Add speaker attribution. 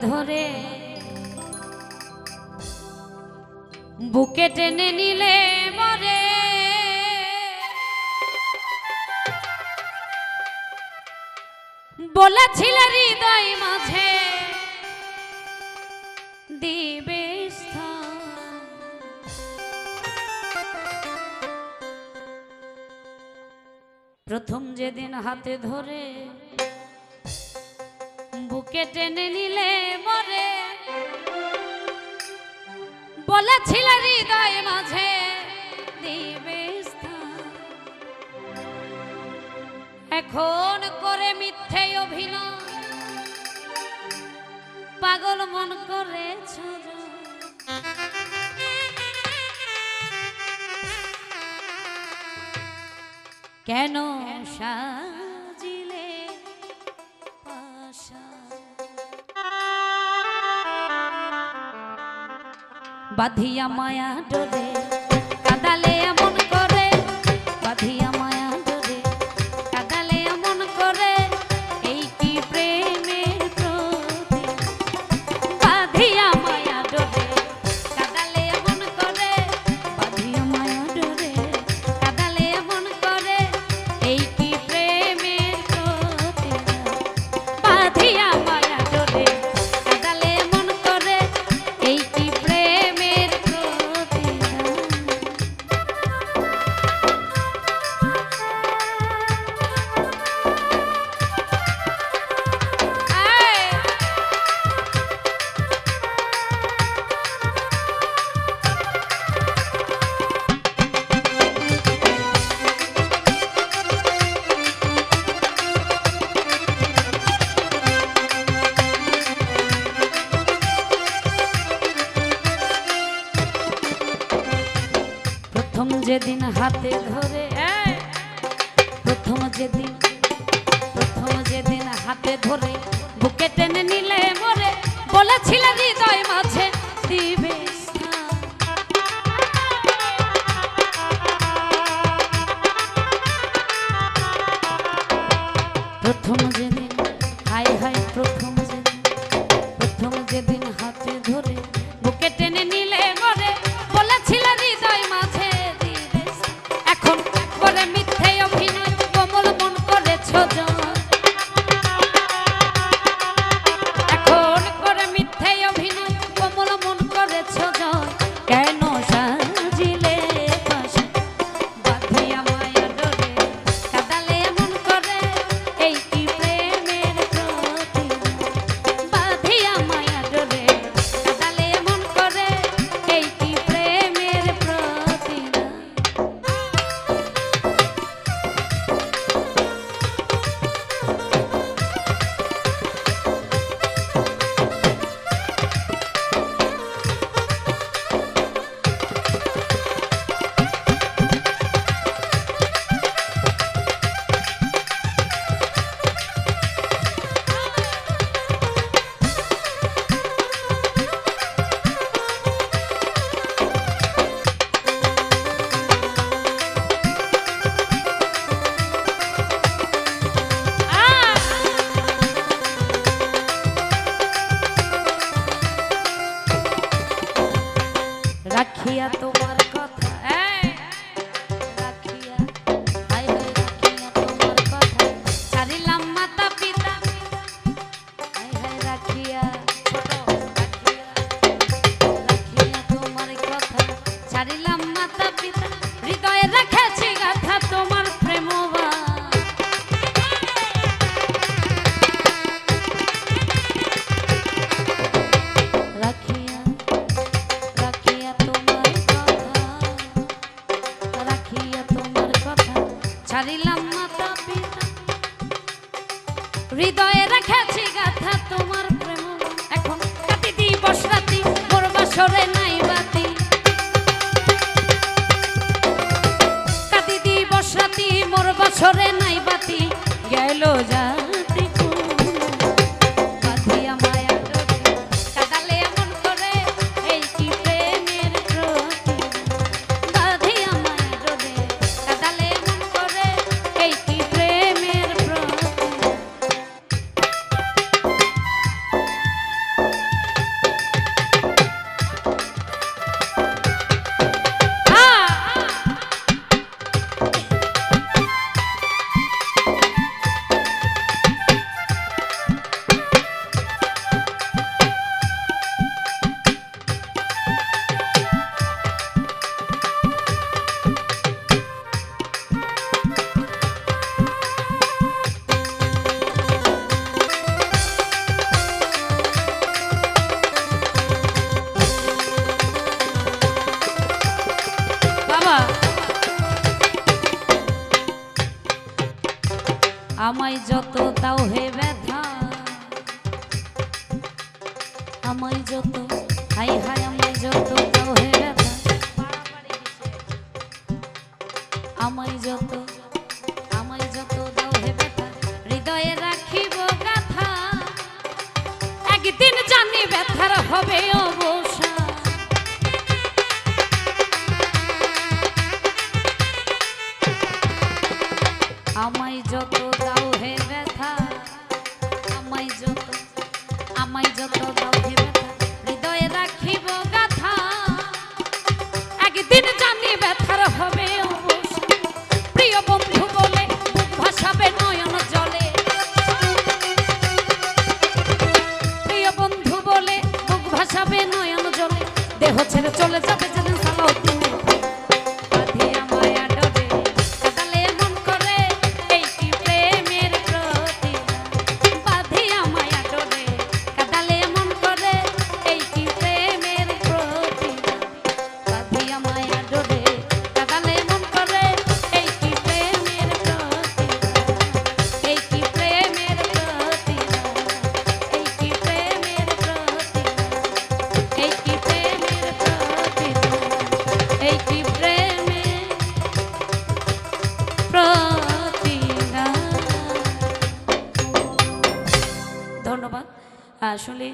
Speaker 1: ধরে বুকে টেনে নিলে মরে বলেছিল হৃদয় মাঝে দিবে স্থান। প্রথম যেদিন হাতে ধরে বুকে টেনে নিলে মরে বলেছিল হৃদয় মাঝে দিবে স্থান। এখন করে মিথ্যে অভিনয় পাগল মন করেছ কেন সাজিলে পাশা বাঁধিয়া মায়া ডোরে কাদালে এমন করে বাঁধিয়া মায়া ডোরে কাদালে এমন করে এই কি প্রেমের প্রতি বাঁধিয়া মায়া ডোরে কাদালে এমন করে বাঁধিয়া মায়া ডোরে কাদালে এমন করে এই কি প্রেমের প্রতি বাঁধিয়া মায়া ডোরে কাদালে এমন করে এই কি প্রথম যেদিন হাতে ধরে প্রথম যেদিন হাতে ধরে বুকে টেনে নিলে মরে বলেছিল হৃদয় মাঝে দিবে স্থান। প্রথম যেদিন হায় হায় প্রথম যেদিন হাতে ধরে বুকে টেনে নিলে মরে বলেছিল হৃদয় মাঝে দিবে স্থান। এখন করে মিথ্যে অভিনয় কোমল মন করেছ এখন করে মিথ্যে অভিনয় কোমল মন করেছ কেন সাজিলে পাশা বাঁধিয়া মায়া ডোরে কাদালে এমন করে এই কি প্রেমের প্রতি বাঁধিয়া মায়া ডোরে কাদালে এমন করে এই কি প্রেমের প্রতি রাখিয়া তোমার কথা রাখিয়া হায় হায় রাখিয়া তোমার কথা ছাড়িলাম মাতা পিতা হায় হায় রাখিয়া তোমার কথা ছাড়িলাম মাতা পিতা হৃদয়ে রেখেছি গাথা তোমার প্রেমবা ছাড়িলাম মাতা পিতা হৃদয়ে রেখেছি গাথা তোমার প্রেম এখন কাটি দিবস রাতি মোর বাসরে নাই বাতি কাটি দিবস রাতি মোর বাসরে নাই বাতি গেল জাতি বাঁধিয়া মায়া ডোরে কাদালে এমন করে এই কি প্রেমের প্রতি বাঁধিয়া মায়া ডোরে কাদালে এমন করে এই কি প্রেমের প্রতি আমায় যত দাও হে ব্যথা, আমায় যত, হাই হাই আমায় যত দাও হে ব্যথা, আমায় যত, আমায় যত দাও হে ব্যথা, হৃদয়ে রাখিব গাথা, একদিন জানি ব্যথার হবে অবসান। আমায় যত দাও হে ব্যথা, আমায় যত, আমায় যত দাও হে ব্যথা, হৃদয়ে রাখিব গাথা, একদিন জানি ব্যথার হবে অবসান। প্রিয় বন্ধু বলে বুক ভাসাবে নয়ন জলে, প্রিয় বন্ধু বলে বুক ভাসাবে নয়ন জলে, দেহ ছেড়ে চলে যাবে যেদিন সালাউদ্দিন। ধন্যবাদ। আসলে